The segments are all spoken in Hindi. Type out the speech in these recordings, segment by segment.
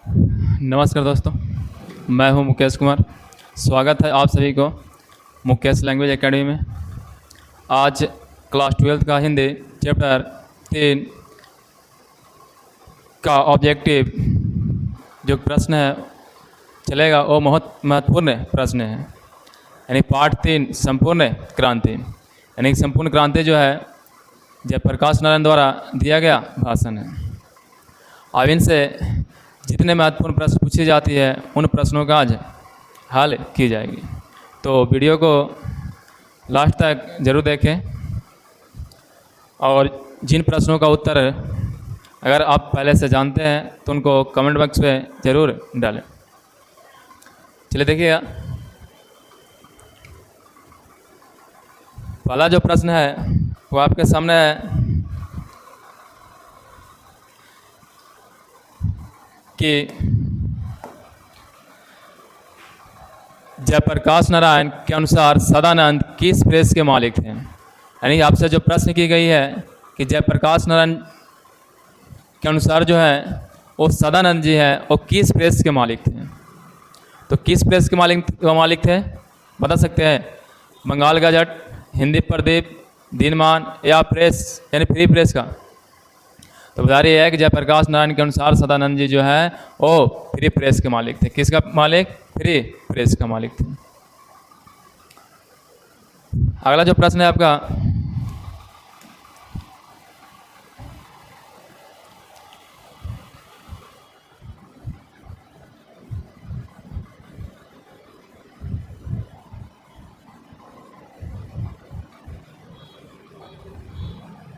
नमस्कार दोस्तों, मैं हूं मुकेश कुमार। स्वागत है आप सभी को मुकेश लैंग्वेज एकेडमी में। आज क्लास 12th का हिंदी चैप्टर 3 का ऑब्जेक्टिव जो प्रश्न है चलेगा वो बहुत महत्वपूर्ण प्रश्न है। यानी पार्ट 3 संपूर्ण क्रांति। यानी संपूर्ण क्रांति जो है जयप्रकाश नारायण द्वारा दिया गया भाषण है। अब इनसे जितने महत्वपूर्ण प्रश्न पूछी जाती है उन प्रश्नों का आज हल की जाएगी। तो वीडियो को लास्ट तक ज़रूर देखें और जिन प्रश्नों का उत्तर अगर आप पहले से जानते हैं तो उनको कमेंट बॉक्स में ज़रूर डालें। चलिए देखिएगा, पहला जो प्रश्न है वो आपके सामने है कि जयप्रकाश नारायण के अनुसार सदानंद किस प्रेस के मालिक थे। यानी आपसे जो प्रश्न की गई है कि जयप्रकाश नारायण के अनुसार जो है वो सदानंद जी हैं वो किस प्रेस के मालिक थे। तो किस प्रेस के मालिक थे बता सकते हैं? बंगाल गजट, हिंदी प्रदीप, दिनमान या प्रेस यानी फ्री प्रेस का। तो बता रही है कि जयप्रकाश नारायण के अनुसार सदानंद जी जो है वो फ्री प्रेस के मालिक थे। किसका मालिक? फ्री प्रेस का मालिक थे। अगला जो प्रश्न है आपका,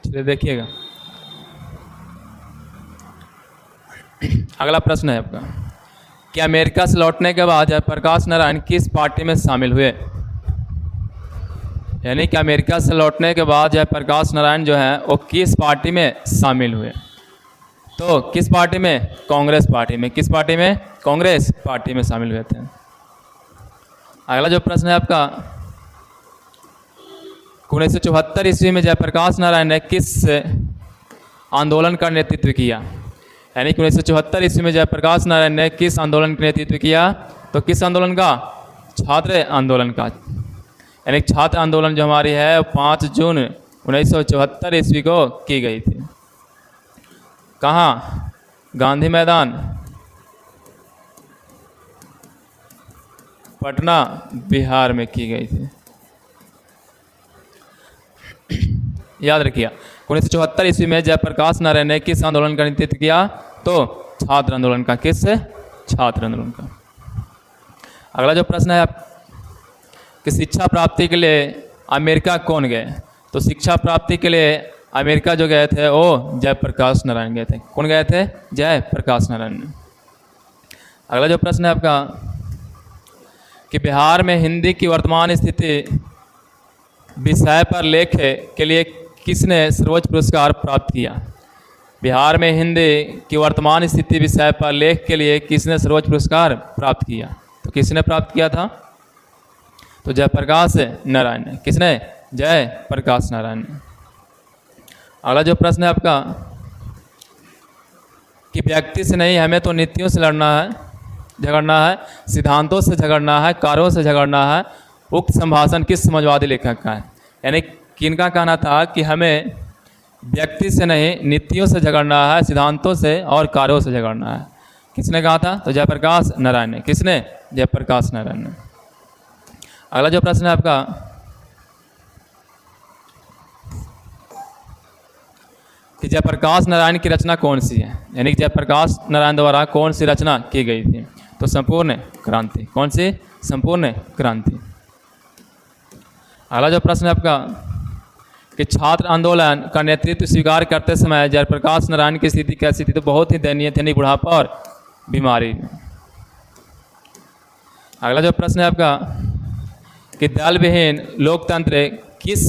चलिए देखिएगा, अगला प्रश्न है आपका कि अमेरिका से लौटने के बाद जयप्रकाश नारायण किस पार्टी में शामिल हुए। यानी कि अमेरिका से लौटने के बाद जयप्रकाश नारायण जो है वो किस पार्टी में शामिल हुए। तो किस पार्टी में? कांग्रेस पार्टी में। किस पार्टी में? कांग्रेस पार्टी में शामिल हुए थे। अगला जो प्रश्न है आपका, 1974 ईस्वी में जयप्रकाश नारायण ने किस आंदोलन का नेतृत्व किया। यानी कि 1974 ईस्वी में जयप्रकाश नारायण ने किस आंदोलन का नेतृत्व किया। तो किस आंदोलन का? छात्र आंदोलन का। यानी छात्र आंदोलन जो हमारी है 5 जून 1974 ईस्वी को की गई थी। कहाँ? गांधी मैदान, पटना, बिहार में की गई थी। याद रखिए, 1974 ईस्वी में जयप्रकाश नारायण ने किस आंदोलन का नेतृत्व किया। तो छात्र आंदोलन का। किस? छात्र आंदोलन का। अगला जो प्रश्न है आप कि शिक्षा प्राप्ति के लिए अमेरिका कौन गए। तो शिक्षा प्राप्ति के लिए अमेरिका जो गए थे वो जयप्रकाश नारायण गए थे। कौन गए थे? जयप्रकाश नारायण। अगला जो प्रश्न है आपका कि बिहार में हिंदी की वर्तमान स्थिति विषय पर लेख के लिए किसने सर्वोच्च पुरस्कार प्राप्त किया। बिहार में हिंदी की वर्तमान स्थिति विषय पर लेख के लिए किसने सर्वोच्च पुरस्कार प्राप्त किया। तो किसने प्राप्त किया था? तो जयप्रकाश नारायण ने। किसने? जयप्रकाश नारायण ने। अगला जो प्रश्न है आपका कि व्यक्ति से नहीं हमें तो नीतियों से झगड़ना है, सिद्धांतों से झगड़ना है, कार्यों से झगड़ना है। उक्त संभाषण किस समाजवादी लेखक का है। यानी किनका कहना था कि हमें व्यक्ति से नहीं नीतियों से झगड़ना है, सिद्धांतों से और कार्यों से झगड़ना है। किसने कहा था? तो जयप्रकाश नारायण ने। किसने? जयप्रकाश नारायण ने। अगला जो प्रश्न है आपका कि जयप्रकाश नारायण की रचना कौन सी है। यानी जयप्रकाश नारायण द्वारा कौन सी रचना की गई थी। तो संपूर्ण क्रांति। कौन सी? संपूर्ण क्रांति। अगला जो प्रश्न है आपका कि छात्र आंदोलन का नेतृत्व स्वीकार करते समय जयप्रकाश नारायण की स्थिति कैसी थी। तो बहुत ही दयनीय थी, बुढ़ापा और बीमारी। अगला जो प्रश्न है आपका कि दल विहीन लोकतंत्र किस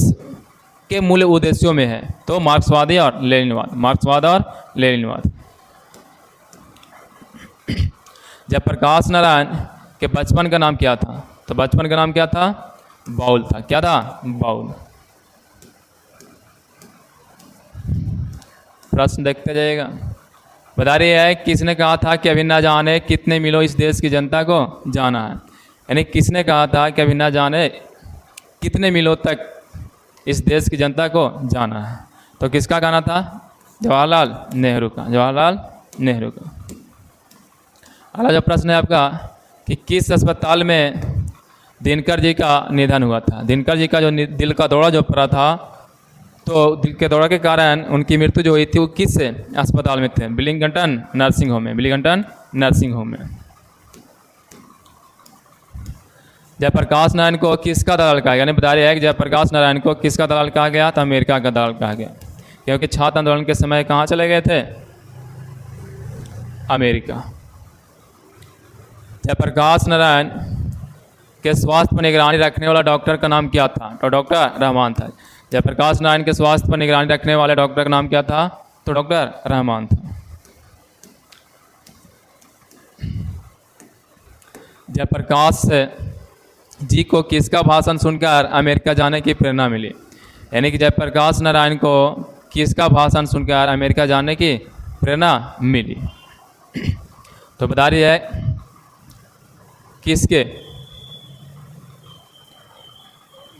के मूल उद्देश्यों में है। तो मार्क्सवादी और लेनिनवाद। मार्क्सवाद और लेनिनवाद। जयप्रकाश नारायण के बचपन का नाम क्या था। तो बचपन का नाम क्या था? बाउल था। क्या था? बाउल। प्रश्न देखते जाइएगा। बता रही है किसने कहा था कि अभी ना जाने कितने मीलों इस देश की जनता को जाना है। यानी किसने कहा था कि अभी ना जाने कितने मीलों तक इस देश की जनता को जाना है। तो किसका गाना था? जवाहरलाल नेहरू का, जवाहरलाल नेहरू का। अगला जो प्रश्न है आपका कि किस अस्पताल में दिनकर जी का निधन हुआ था। दिनकर जी का जो दिल का दौरा जो पड़ा था, तो दिल के दौरा के कारण उनकी मृत्यु जो हुई थी वो किस अस्पताल में थे? विलिंगटन नर्सिंग होम में, विलिंगटन नर्सिंग होम में। जयप्रकाश नारायण को किसका दलाल कहा गया? यानी बता रही है कि जयप्रकाश नारायण को किसका दलाल कहा गया? तो अमेरिका का दलाल कहा गया, क्योंकि छात्र आंदोलन के समय कहाँ चले गए थे? अमेरिका। जयप्रकाश नारायण के स्वास्थ्य पर निगरानी रखने वाला डॉक्टर का नाम क्या था? तो डॉक्टर रहमान था। जयप्रकाश नारायण के स्वास्थ्य पर निगरानी रखने वाले डॉक्टर का नाम क्या था? तो डॉक्टर रहमान था। जयप्रकाश जी को किसका भाषण सुनकर अमेरिका जाने की प्रेरणा मिली? यानी कि जयप्रकाश नारायण को किसका भाषण सुनकर अमेरिका जाने की प्रेरणा मिली? तो बता रही है किसके,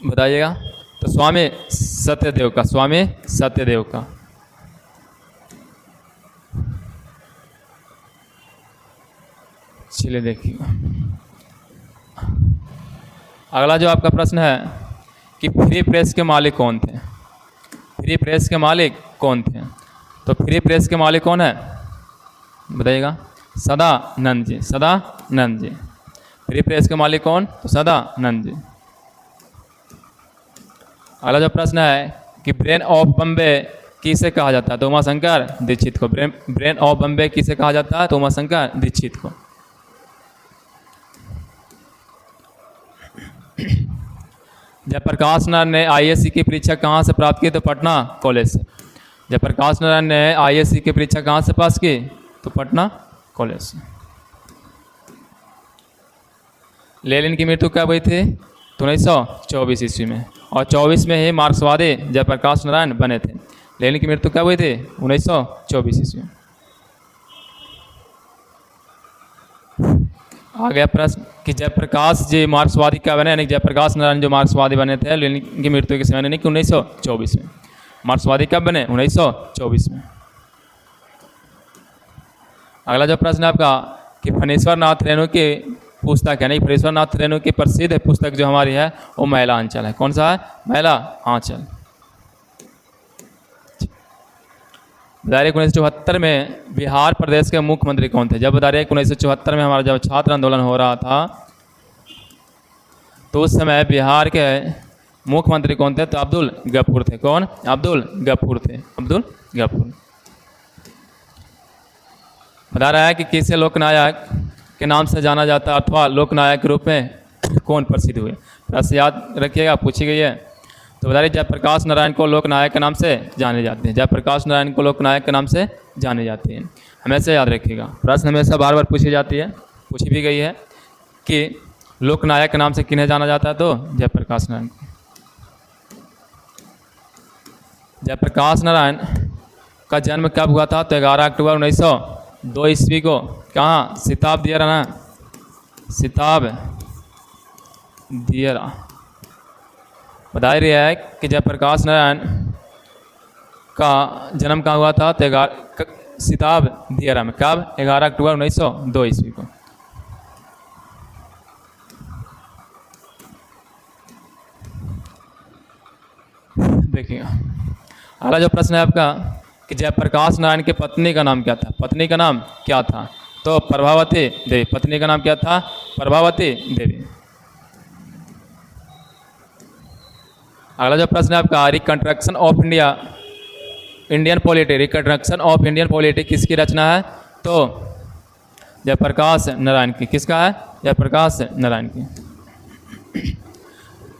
बताइएगा। तो स्वामी सत्यदेव का, स्वामी सत्यदेव का। चलिए देखिएगा अगला जो आपका प्रश्न है कि फ्री प्रेस के मालिक कौन थे? फ्री प्रेस के मालिक कौन थे? तो फ्री प्रेस के मालिक कौन है, बताइएगा। सदानंद जी, सदानंद जी। फ्री प्रेस के मालिक कौन? तो सदानंद जी। अगला जो प्रश्न है कि ब्रेन ऑफ बम्बे किसे कहा जाता है? तो उमाशंकर दीक्षित को। ब्रेन ऑफ बम्बे किसे कहा जाता है? तो उमाशंकर दीक्षित को। जयप्रकाश नारायण ने आईएएस की परीक्षा कहाँ से प्राप्त की? तो पटना कॉलेज से। जयप्रकाश नारायण ने आईएएस की परीक्षा कहाँ से पास की? तो पटना कॉलेज से। लेनिन की मृत्यु कब हुई थी? तो 1924 ईस्वी में, और 24 में ही मार्क्सवादी जयप्रकाश नारायण बने थे। लेनिन की मृत्यु कब हुई थी? 1924 ईस्वी में। आ गया प्रश्न कि जयप्रकाश जी मार्क्सवादी क्या बने? यानी जयप्रकाश नारायण जो मार्क्सवादी बने थे लेनिन की मृत्यु के समय, यानी कि 1924 में। मार्क्सवादी कब बने? 1924 में। अगला जो प्रश्न है आपका कि फणीश्वर नाथ रेणु की पुस्तक, यानी फणीश्वर नाथ रेणु की प्रसिद्ध पुस्तक जो हमारी है वो महिला आंचल है। कौन सा है? महिला आंचल। 1974 में बिहार प्रदेश के मुख्यमंत्री कौन थे? जब बता रहे 1974 में हमारा जब छात्र आंदोलन हो रहा था तो उस समय बिहार के मुख्यमंत्री कौन थे? तो अब्दुल गफूर थे। कौन? अब्दुल गफूर थे, अब्दुल गफूर। बता रहा है कि किसे लोकनायक के नाम से जाना जाता है अथवा लोकनायक के रूप में कौन प्रसिद्ध हुए? प्रश्न याद रखिएगा, पूछी गई है। तो बता रहे जयप्रकाश नारायण को लोकनायक के नाम से जाने जाते हैं। जयप्रकाश नारायण को लोकनायक के नाम से जाने जाते हैं, हमेशा याद रखिएगा। प्रश्न हमेशा बार बार पूछी जाती है, पूछी भी गई है कि लोकनायक के नाम से किन्हें जाना जाता है? तो जयप्रकाश नारायण को। जयप्रकाश नारायण का जन्म कब हुआ था? तो 11 अक्टूबर 1902 ईस्वी को। कहाँ? सिताब दियरा ना, सिताब दियरा। बता रही है कि जयप्रकाश नारायण का जन्म कहाँ हुआ था? तो सिताब दियरा में। कब? 11 अक्टूबर 1902 ईस्वी को। देखिएगा अगला जो प्रश्न है आपका कि जयप्रकाश नारायण की पत्नी का नाम क्या था? पत्नी का नाम क्या था? तो प्रभावती देवी। पत्नी का नाम क्या था? प्रभावती देवी। अगला जो प्रश्न है आपका reconstruction of India, Indian polity, reconstruction of Indian polity किसकी रचना है? तो जयप्रकाश नारायण की। किसका है? जयप्रकाश नारायण की।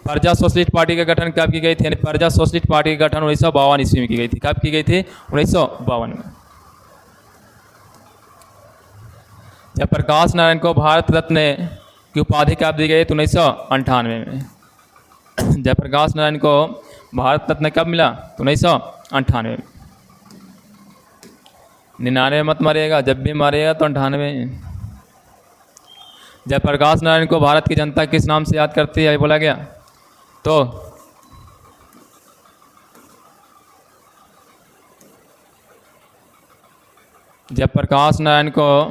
प्रजा सोशलिस्ट पार्टी का गठन कब की गई थी? यानी प्रजा सोशलिस्ट पार्टी का गठन 1952 ईस्वी में की गई थी। कब की गई थी? 1952 में। जयप्रकाश नारायण को भारत रत्न की उपाधि कब दी गई? तो 1998 में। जयप्रकाश नारायण को भारत रत्न कब मिला? तो 1998 में। 99 मत मारिएगा, जब भी मारिएगा तो 98। जयप्रकाश नारायण को भारत की जनता किस नाम से याद करती है, ये बोला गया। तो जयप्रकाश नारायण को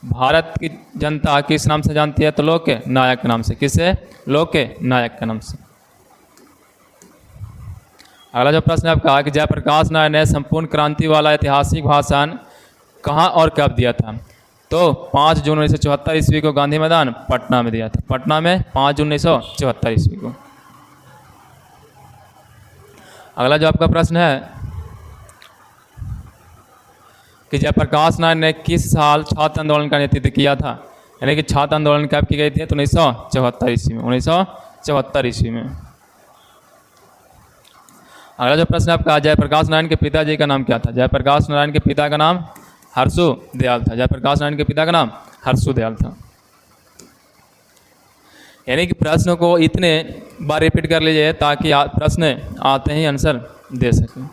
भारत की जनता किस नाम से जानती है, तो लोक नायक के नाम से। किसे? लोक नायक के नाम से। अगला जो प्रश्न है आपका कि जयप्रकाश नारायण ने संपूर्ण क्रांति वाला ऐतिहासिक भाषण कहाँ और कब दिया था, तो 5 जून 1974 ईस्वी को गांधी मैदान पटना में दिया था। पटना में 5 जून 1974 ईस्वी को। अगला जो आपका प्रश्न है कि जयप्रकाश नारायण ने किस साल छात्र आंदोलन का नेतृत्व किया था, यानी कि छात्र आंदोलन कब की गई थी, तो 1974 ईस्वी में। 1974 ईस्वी में। अगला जो प्रश्न आपका जयप्रकाश नारायण के पिताजी का नाम क्या था। जयप्रकाश नारायण के पिता का नाम हर्षु दयाल था। जयप्रकाश नारायण के पिता का नाम हर्षु दयाल था। यानी कि प्रश्न को इतने बार रिपीट कर लीजिए ताकि प्रश्न आते ही आंसर दे सकें।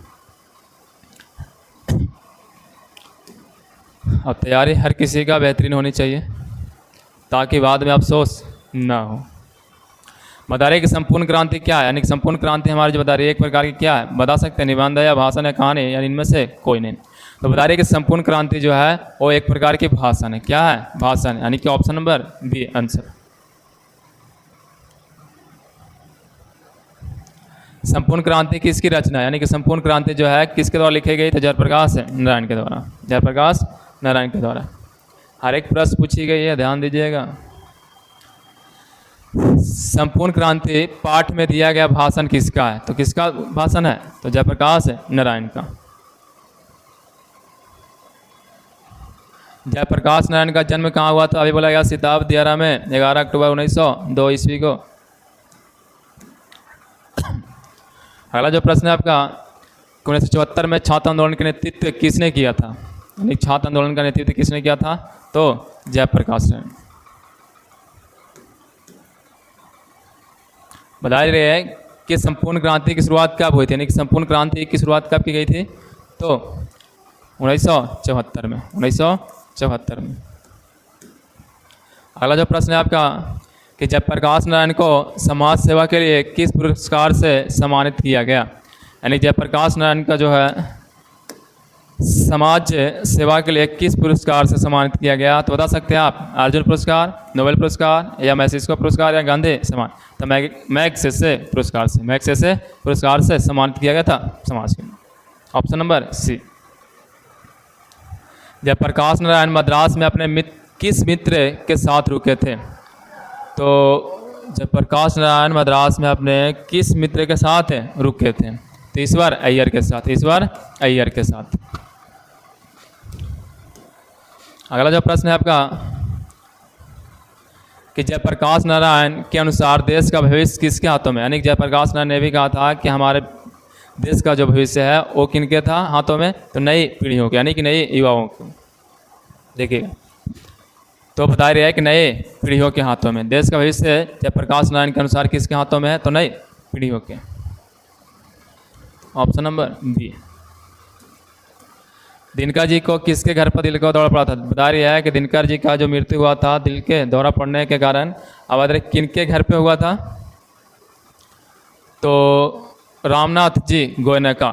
अब तैयारी हर किसी का बेहतरीन होनी चाहिए ताकि बाद में अफसोस ना हो। बता रहे कि संपूर्ण क्रांति क्या है, यानी कि संपूर्ण क्रांति हमारी जो बता रही है एक प्रकार की क्या है, बता सकते हैं, निबंध या भाषण या कहानी, यानी इनमें से कोई नहीं। तो बता रहे कि संपूर्ण क्रांति जो है वो एक प्रकार की भाषण है। क्या है? भाषण, यानी कि ऑप्शन नंबर बी आंसर। संपूर्ण क्रांति किसकी रचना है, यानी कि संपूर्ण क्रांति जो है किसके द्वारा लिखी गई, तो जयप्रकाश नारायण के द्वारा। जयप्रकाश नारायण के द्वारा। हर एक प्रश्न पूछी गई है, ध्यान दीजिएगा। संपूर्ण क्रांति पाठ में दिया गया भाषण किसका है, तो किसका भाषण है, तो जयप्रकाश नारायण का। जयप्रकाश नारायण का जन्म कहाँ हुआ था, अभी बोला गया सिताब दियारा में 11 अक्टूबर 1902 ईस्वी को। अगला जो प्रश्न है आपका 1974 में छात्र आंदोलन का नेतृत्व किसने किया था, यानी छात्र आंदोलन का नेतृत्व किसने किया था, तो जयप्रकाश नारायण। बता रहे हैं कि संपूर्ण क्रांति की शुरुआत कब हुई थी, यानी कि संपूर्ण क्रांति की शुरुआत कब की गई थी, तो 1974 में। 1974 में। अगला जो प्रश्न है आपका कि जयप्रकाश नारायण को समाज सेवा के लिए किस पुरस्कार से सम्मानित किया गया, यानी जयप्रकाश नारायण का जो है समाज सेवा के लिए किस पुरस्कार से सम्मानित किया गया, तो बता सकते हैं आप, अर्जुन पुरस्कार, नोबेल पुरस्कार, या मैक्सिको पुरस्कार, या गांधी सम्मान। तो मैग्सेसे पुरस्कार से, मैग्सेसे पुरस्कार से सम्मानित किया गया था समाज के। Option number C. Jayaprakash Narayan Madras में अपने किस मित्र के साथ रुके थे, तो जयप्रकाश नारायण मद्रास में अपने किस मित्र के साथ रुके थे, तो ईश्वर अय्यर के साथ। ईश्वर अय्यर के साथ। अगला जो प्रश्न है आपका कि जयप्रकाश नारायण के अनुसार देश का भविष्य किसके हाथों में, यानी जयप्रकाश नारायण ने भी कहा था कि हमारे देश का जो भविष्य है वो किनके था हाथों में, तो नई पीढ़ियों के, यानी कि नए युवाओं को। देखिएगा, तो बता रहे हैं कि नए पीढ़ियों के हाथों में देश का भविष्य जयप्रकाश नारायण के अनुसार किसके हाथों में है, तो नई पीढ़ियों के। Option number B. Dinkar ji को किसके घर पर दिल का दौरा पड़ा था, बता रही है कि दिनकर जी का जो मृत्यु हुआ था दिल के दौरा पड़ने के कारण, अब बता रहे किनके घर पे हुआ था, तो रामनाथ जी गोयनका,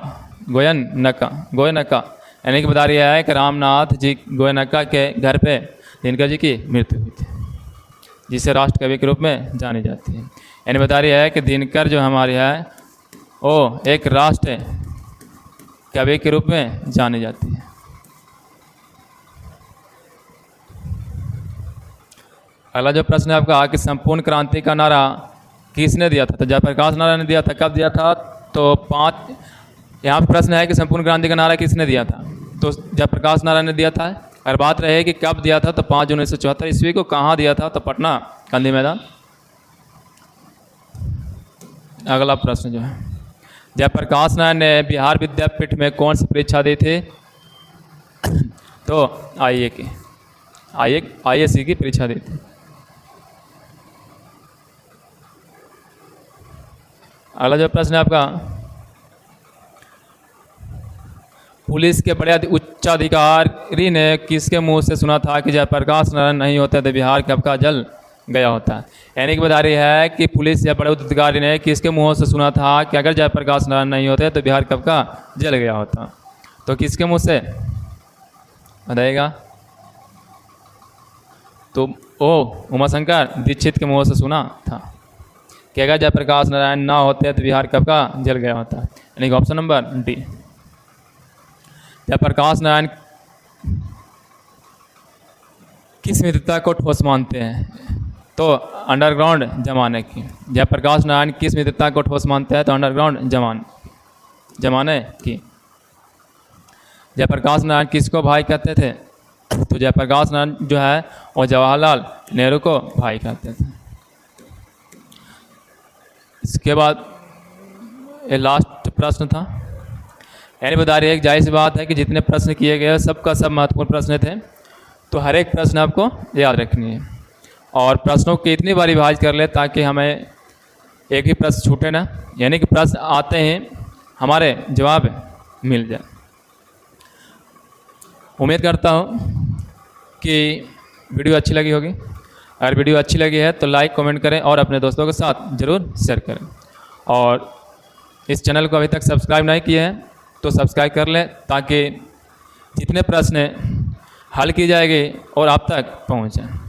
यानी कि बता रही है कि रामनाथ जी गोयनका के घर पे दिनकर जी की मृत्यु हुई थी, जिसे राष्ट्र कवि के रूप में जानी जाती है। यानी बता रही है कि दिनकर जो हमारी है वो एक राष्ट्र कवि के रूप में जानी जाती है। अगला जो प्रश्न है आपका कि संपूर्ण क्रांति का नारा किसने दिया था, तो जयप्रकाश नारायण ने दिया था। कब दिया था, तो 5, यहाँ पर प्रश्न है कि संपूर्ण क्रांति का नारा किसने दिया था, तो जयप्रकाश नारायण ने दिया था। अगर बात रहे कि कब दिया था, तो 5 जून 1974 ईस्वी को। कहाँ दिया था, तो पटना गांधी मैदान। अगला प्रश्न जो है, जयप्रकाश नारायण ने बिहार विद्यापीठ में कौन सी परीक्षा दी थी, तो IAC की परीक्षा दी थी। अगला जो प्रश्न है आपका, पुलिस के बड़े उच्चाधिकारी ने किसके मुंह से सुना था कि जयप्रकाश नारायण नहीं होते तो बिहार कब का जल गया होता। यानी कि बता रही है कि पुलिस या बड़े उच्चाधिकारी ने किसके मुंह से सुना था कि अगर जयप्रकाश नारायण नहीं होते तो बिहार कब का जल गया होता। तो किसके मुंह से बताइएगा? तो उमाशंकर दीक्षित के मुंह से सुना था कि अगर जयप्रकाश नारायण ना होते तो बिहार कब का जल गया होता। यानी कि option number D. Jayaprakash Narayan किस मित्रता को ठोस मानते हैं? तो अंडरग्राउंड जमाने की। जयप्रकाश नारायण किस मित्रता को ठोस मानते हैं? तो अंडरग्राउंड जमाने की। जयप्रकाश नारायण किसको भाई कहते थे? तो जयप्रकाश नारायण जो है वो जवाहरलाल नेहरू को भाई कहते थे। इसके बाद ये लास्ट प्रश्न था। यानी बता रही है, एक जाहिर सी बात है कि जितने प्रश्न किए गए सबका सब महत्वपूर्ण प्रश्न थे, तो हर एक प्रश्न आपको याद रखनी है और प्रश्नों को इतनी बार रिवाइज कर ले ताकि हमें एक ही प्रश्न छूटे ना, यानी कि प्रश्न आते हैं हमारे जवाब मिल जाए। उम्मीद करता हूँ कि वीडियो अच्छी लगी होगी। अगर वीडियो अच्छी लगी है तो लाइक कमेंट करें और अपने दोस्तों के साथ ज़रूर शेयर करें। और इस चैनल को अभी तक सब्सक्राइब नहीं किए हैं तो सब्सक्राइब कर लें ताकि जितने प्रश्न हल की जाएगी और आप तक पहुँचें।